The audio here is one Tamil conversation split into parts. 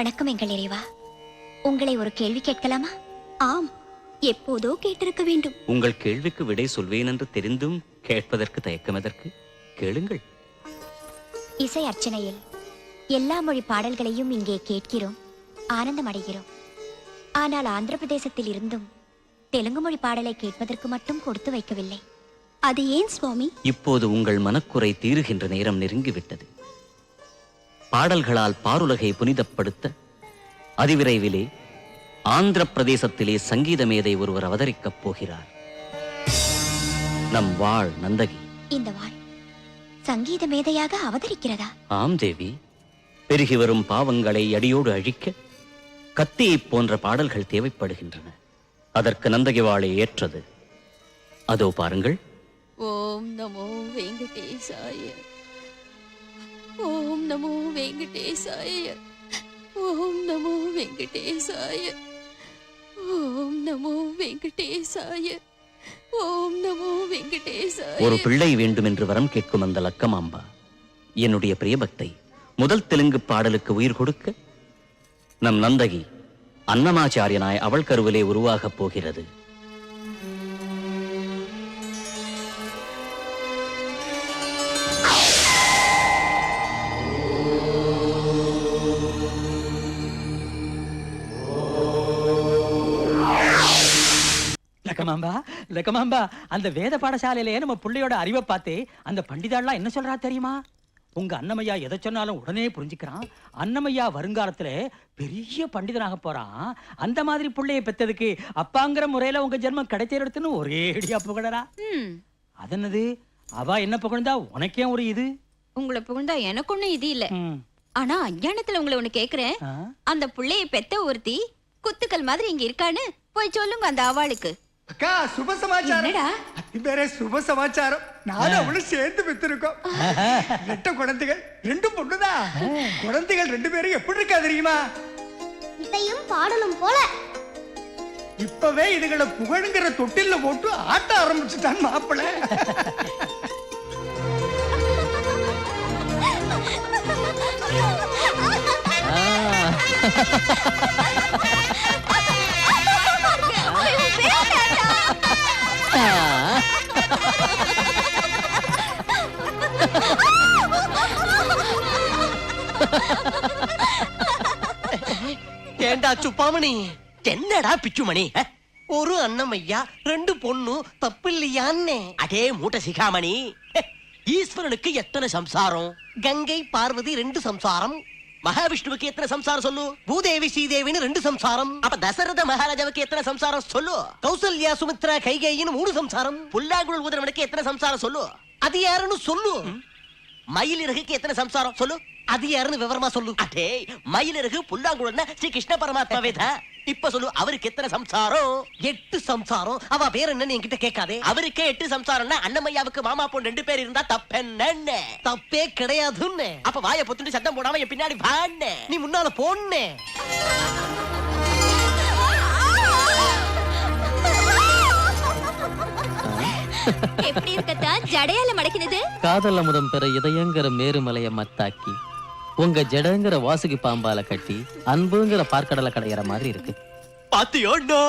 வணக்கம் எங்கள் இறைவா. உங்களை ஒரு கேள்வி கேட்கலாமா? ஆம், எப்போதோ கேட்டிருக்க வேண்டும். உங்கள் கேள்விக்கு விடை சொல்வேன் என்று தெரிந்தும் கேட்பதற்கு தயக்கம் எதற்கு? கேளுங்கள். இசை அர்ச்சனையில் எல்லா மொழி பாடல்களையும் இங்கே கேட்கிறோம், ஆனந்தம் அடைகிறோம். ஆனால் ஆந்திர பிரதேசத்தில் இருந்தும் தெலுங்கு மொழி பாடலை கேட்பதற்கு மட்டும் கொடுத்து வைக்கவில்லை. அது ஏன் சுவாமி? இப்போது உங்கள் மனக்குறை தீருகின்ற நேரம் நெருங்கிவிட்டது. பாடல்களால் பாருலகை புனிதப்படுத்த அதிவிரைவிலே ஆந்திர பிரதேசத்திலே சங்கீத மேதை ஒருவர் அவதரிக்கப் போகிறார். நம் வாழ் நந்தகி. இந்த வாழ் சங்கீத மேதையாக அவதரிக்கிறதா? ஆம் தேவி. பெருகி வரும் பாவங்களை அடியோடு அழிக்க கத்தியைப் போன்ற பாடல்கள் தேவைப்படுகின்றன. அதற்கு நந்தகி வாழை ஏற்றது. அதோ பாருங்கள். ஓம் நமோ வெங்கடேசாய, ஓம் நமோ வெங்கடேசாய, ஓம் நமோ வெங்கடேசாய, ஓம் நமோ வெங்கடேசாய, ஓம் நமோ வெங்கடேசாய. ஒரு பிள்ளை வேண்டும் என்று வரம் கேட்கும் அந்த லக்கமாம்பா என்னுடைய பிரியபக்தை முதல் தெலுங்கு பாடலுக்கு உயிர் கொடுக்க நம் நந்தகி அன்னமாச்சாரியனாய் அவள் கருவிலே உருவாகப் போகிறது. லக்கமாம்பா, அந்த வேத பாடசாலையிலே நம்ம பிள்ளையோட அறிவை பார்த்தே அந்த பண்டிதாள்லாம் என்ன சொல்றா தெரியுமா? உங்க அன்னமையா எதை சொன்னாலும் உடனே புரிஞ்சுக்கிறான். அன்னமையா வருங்காலத்துல பெரிய பண்டிதனாக போறான். அந்த மாதிரி பிள்ளைய பெத்ததுக்கு அப்பாங்கிற முறையில உங்க ஜென்மம் கிடைச்சிருத்துன்னு ஒரே அடியா புகழறா. அதென்னது அவ என்ன புகழ்ந்தா உனக்கே ஒரு இது? உங்களை புகழ்ந்தா எனக்கு ஒண்ணும் இது இல்ல. ஆனா அஞ்ஞானத்துல உங்களை ஒண்ணு கேக்குறேன். அந்த புள்ளைய பெத்த ஒருத்தி குத்துக்கள் மாதிரி இங்க இருக்கான்னு போய் சொல்லுங்க அந்த அவளுக்கு. அக்கா, சுப சமாச்சாரம். வேற சுப சமாச்சாரம். நானும் அவளும் சேர்ந்து பெற்றிருக்கோம். ரெட்ட குழந்தைகள், ரெண்டும் பொண்ணுதான். குழந்தைகள் ரெண்டு பேரும் எப்படி இருக்கா தெரியுமா? இசையும் பாடலும் போல. இப்பவே இதுகளை புகழுங்கிற தொட்டில்ல போட்டு ஆட்ட ஆரம்பிச்சுட்டான் மாப்பிள்ள. ஏண்டா சுப்பாமணி, என்னடா பிச்சுமணி? ஒரு அன்னமையா ரெண்டு பொண்ணு தப்பு இல்லையான்னு? அடே மூட்டை சிகாமணி, ஈஸ்வரனுக்கு எத்தனை சம்சாரம்? கங்கை பார்வதி ரெண்டு சம்சாரம். மகாவிஷ்ணுவுக்கு எத்தனை சம்சாரம் சொல்லு? பூதேவி ஸ்ரீதேவின்னு ரெண்டு சம்சாரம். அப்ப தசரத மகாராஜாவுக்கு எத்தனை சம்சாரம் சொல்லு? கௌசல்யா சுமித்ரா கைகேயின்னு மூணு சம்சாரம். புல்லாங்குழல் ஊதுறவனுக்கு எத்தனை சம்சாரம் சொல்லு? அது யாருன்னு சொல்லு. மயிலிறகுக்கு எத்தனை சம்சாரம் சொல்லு? அது யாருன்னு விவரமா சொல்லு. அடே, மயிலிறகு புல்லாங்குழல்னா ஸ்ரீ கிருஷ்ண பரமாத்மாவே தான். இப்ப சொல்லு, அவருக்கு எத்தனை சம்சாரம்? 8 சம்சாரம். அவ பேர் என்னன்னு என்கிட்ட கேட்காதே. அவருக்கே 8 சம்சாரம்னா அன்னமையாவுக்கு மாமா பொண்ணு 2 பேர் இருந்தா தப்பென்ன? தப்பே கிடையாதுன்னு. அப்ப வாயை பொத்துட்டு சத்தம் போடாம என் பின்னாடி வான்னு. நீ முன்னால போன்னு. எப்படி இருக்கத்தா ஜடையால மடக்கினது? காதல் அமுதம் பெற இதயங்கிற மேருமலைய மத்தாக்கி உங்க ஜடங்கிற வாசுகி பாம்பால கட்டி அன்புங்கிற பார்க்கடலை கடையிற மாதிரி இருக்கு. பாத்தியோண்டோ,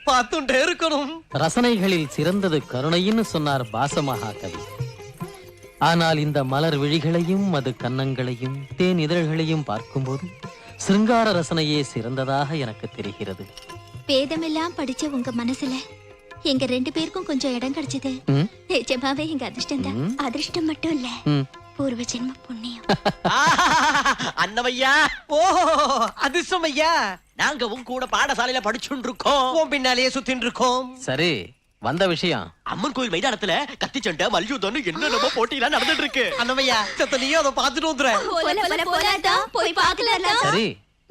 பார்த்துட்டே இருக்கணும். ரசனைகளில் சிறந்தது கருணைன்னு சொன்னார் பாசமகா கவி. ஆனால் இந்த மலர் விழிகளையும் அது கன்னங்களையும் தேன் இதழ்களையும் பார்க்கும்போது சிருங்கார ரசனையே சிறந்ததாக எனக்கு தெரிகிறது. வேதமெல்லாம் படிச்ச உங்க மனசுல எங்க 2 பேருக்கும் கொஞ்சம் இடம் கிடைச்சது நிஜமாவே எங்க அதிர்ஷ்டம் தான். அதிர்ஷ்டம் மட்டும் இல்ல, பூர்வ ஜென்ம புண்ணியம். அன்னமையா, ஓ அதிர்ஷ்டம் ஐயா. நாங்க உன் கூட பாடசாலையில படிச்சுட்டு இருக்கோம், உன் பின்னாலேயே சுத்தின்னு இருக்கோம். சரி, வந்த விஷயம். அம்மன் கோயில் மைதானத்துல கத்தி சண்டை மல்யுத்தம் என்னென்னமோ போட்டியெல்லாம் நடந்துட்டு இருக்கு. அன்னமையா, நீயும் அதை பார்த்துட்டு வந்துடுறேன். போய் பார்க்கலாம். சரி,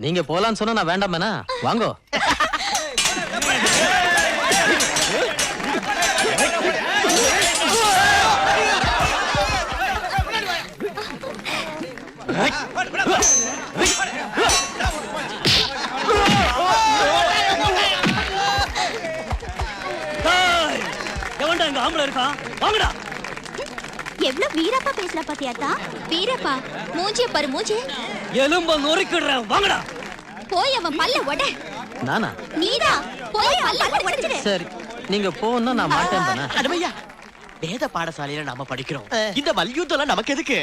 நீங்க போலான்னு சொன்னா நான் வேண்டாமேனா? வாங்கோ. எவ்வளவு வீரப்பா பேசல பாத்தியாத்தா? வீரப்பா மூஞ்சிய பாரு, மூஞ்சி எலும்ப நொறுக்கிடுறேன். வாங்கடா. போய் அவன் பல்ல உட. நானா? நீதான் போய் பல்ல உடைச்சிடு. சரி, நீங்க போன்னா நான் மாட்டேன் தானே. அனுமையா, வேத பாடசாலையில நாம படிக்கிறோம். இந்த மல்யுத்தம் நமக்கு எதுக்கு?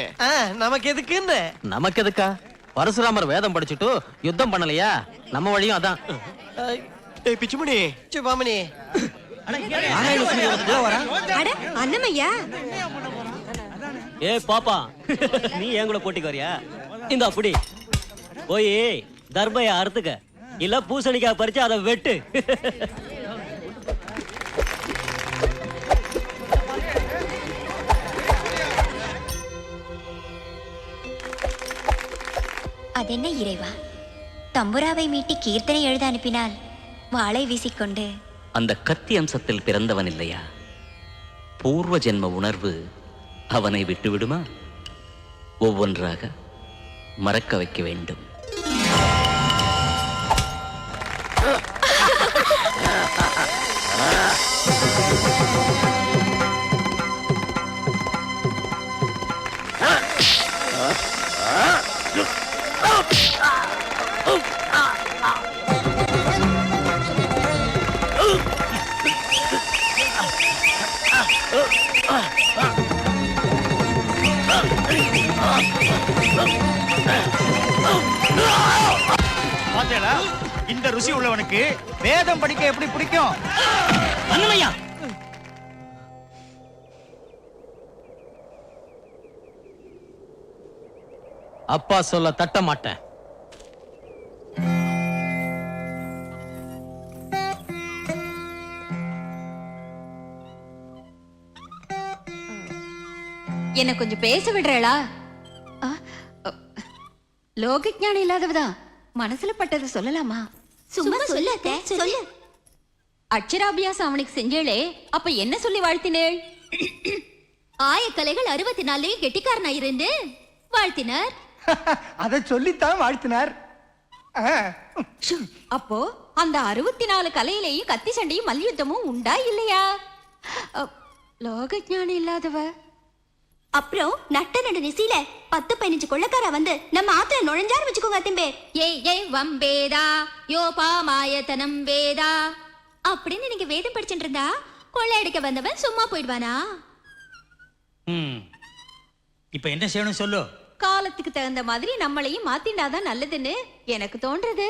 நமக்கு எதுக்குன்னு? நமக்கு எதுக்கா? பரசுராமர் வேதம் படிச்சுட்டு யுத்தம் பண்ணலையா? நம்ம வழியும் அதான். ஏய் பிச்சுமணி, சுபாமணி, அட அண்ணமையா, ஏ பாப்பா, நீ என் கூட போட்டிக்கு வரியா? இந்த அப்படி போய் தர்பைய அறுத்துக்க, இல்ல பூசணிக்காய் பறிச்சு அதை வெட்டு. அதென்ன இறைவா, தம்புராவை மீட்டி கீர்த்தனை எழுத அனுப்பினால் வாளை வீசிக்கொண்டு அந்த கத்தி அம்சத்தில் பிறந்தவன் இல்லையா? பூர்வ ஜென்ம உணர்வு அவனை விட்டுவிடுமா? ஒவ்வொன்றாக மறக்க வைக்க வேண்டும். பாத்தேடா, இந்த ருசி உள்ளவனுக்கு வேதம் படிக்க எப்படி பிடிக்கும்? அண்ணமையா, அப்பா சொல்ல தட்ட மாட்டேன். என்ன கொஞ்சம் பேச விடுறா? லோக ஞானம் இல்லாதவதான் மனசுல பட்டதை சொல்லலாமா? சும்மா சொல்ல சொல்லு. அக்ஷராபியாசம் அவனுக்கு செஞ்சேளே, அப்ப என்ன சொல்லி வாழ்த்தினேள்? ஆயக்கலைகள் 64 கெட்டிக்காரனாயிருந்து வாழ்த்தினார். அதை சொல்லித்தான் வாழ்த்தினார். அப்போ அந்த 64 கலையிலேயும் கத்தி சண்டையும் மல்யுத்தமும் உண்டா இல்லையா? லோக ஞானம் இல்லாதவ. அப்புறம் நட்ட நடு நிசில 10-15 கொள்ளக்கார வந்து நம்ம ஆத்துல நுழைஞ்சாரு வச்சுக்கோங்க அத்திம்பே. ஏய் ஏய் வம்பேதா யோபா மாயத்தனம் வேதா அப்படின்னு நீங்க வேதம் படிச்சுட்டு இருந்தா கொள்ளை அடிக்க வந்தவன் சும்மா போயிடுவானா? இப்ப என்ன செய்யணும் சொல்லு. காலத்துக்கு தகுந்த மாதிரி நம்மளையும் மாத்திண்டாதான் நல்லதுன்னு எனக்கு தோன்றது.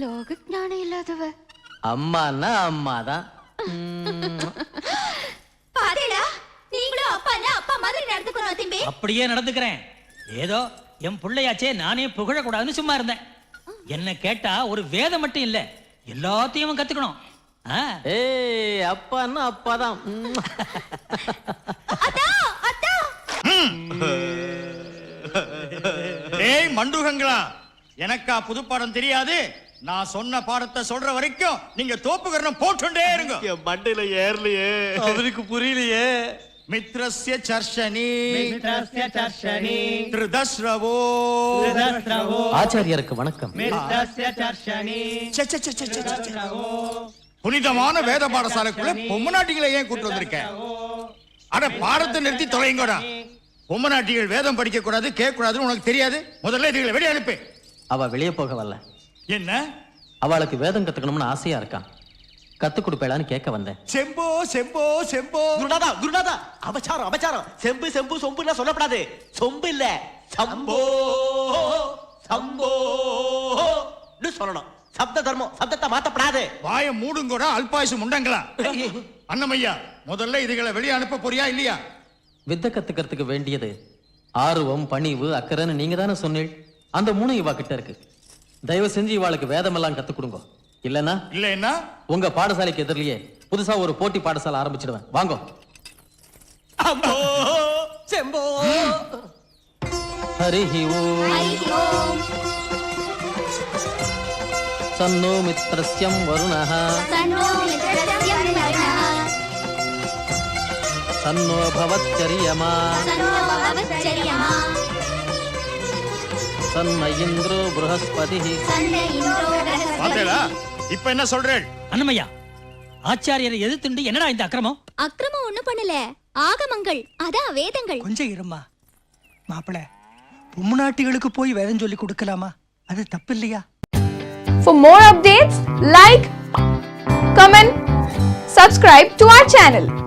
லோக ஞானம் இல்லாதவ. அம்மான்னா அம்மாதான். பாத்தீங்களா, நீங்களும் அப்பான்னா அப்பா மாதிரி நடந்துக்கணும் அத்திம்பே. அப்படியே நடந்துக்கிறேன். ஏதோ என் பிள்ளையாச்சே, நானே புகழக்கூடாதுன்னு சும்மா இருந்தேன். என்ன கேட்டா ஒரு வேதம் மட்டும் இல்ல, எல்லாத்தையும் அவன் கத்துக்கணும். ஏய், அப்பான்னா அப்பாதான். ஏய் மண்டுகங்களா, எனக்கா புது பாடம் தெரியாது? நான் சொன்ன பாடத்தை சொல்ற வரைக்கும் நீங்க தோப்புகரணம் போட்டுண்டே இருங்க. என் மண்டையில ஏறலையே, அவருக்கு புரியலையே. மித்ரஸ்ய சர்ஷனி திருதஸ்ரவோ. ஆச்சாரியருக்கு வணக்கம். ச்சே, ச்சே, ச்சே, ச்சே, ச்சே, ச்சே. புனிதமான வேத பாடசாலைக்குள்ள பொம்மநாட்டிகளை ஏன் கூட்டு வந்திருக்க? அட பாடத்தை நிறுத்தி தொலைங்கடா. பொம்மநாட்டிகள் வேதம் படிக்க கூடாது, கேட்க கூடாதுன்னு உனக்கு தெரியாது? முதல்ல இதுகளை வெளியே அனுப்பு. அவ வெளியே போக வரல. என்ன? அவளுக்கு வேதம் கத்துக்கணும்னு ஆசையா இருக்கான். கத்து கொடுப்பேளான்னு கேட்க வந்தேன். செம்போ செம்போ செம்போ. குருநாதா குருநாதா, அபச்சாரம் அபச்சாரம். செம்பு செம்பு சொம்புன்னா சொல்லப்படாது. சொம்பு இல்ல, சம்போ சம்போ சொல்லணும். சப்த தர்மம், சப்தத்தை மாத்தப்படாது. வாய மூடுங்கோடா அல்பாயுசு முண்டங்களா. அண்ணமையா, முதல்ல இதுகளை வெளியே அனுப்ப போறியா இல்லையா? வித்தை கத்துக்கிறதுக்கு வேண்டியது ஆர்வம், பணிவு, அக்கறைன்னு நீங்க தானே சொன்னீள். அந்த 3 இவா கிட்ட இருக்கு. தயவு செஞ்சு இவாளுக்கு வேதமெல்லாம் கத்து கொடுங்க. இல்லன்னா இல்லைன்னா உங்க பாடசாலைக்கு எதிரிலேயே புதுசா ஒரு போட்டி பாடசாலை ஆரம்பிச்சிடுவேன். வாங்கோ. அம்போ செம்போ. ஹரிஹி ஓம். சன்னோ மித்ரஸ்யம் வருணः சன்னோ பவச்சரியமா சன்ன இந்திரோ ப்ரஹஸ்பதிः. பாத்தேடா, இப்ப என்ன சொல்றேன்? அண்ணமையா, ஆச்சாரியரை எதிர்த்துண்டு என்னடா இந்த அக்கிரமம்? அக்கிரமம் ஒண்ணும் பண்ணல, ஆகமங்கள், அதான் வேதங்கள். கொஞ்சம் இருமா மாப்பிள. பொம்முநாட்டிகளுக்கு போய் வேதம் சொல்லி கொடுக்கலாமா? அது தப்பு இல்லையா? For more updates, like, comment, subscribe to our channel.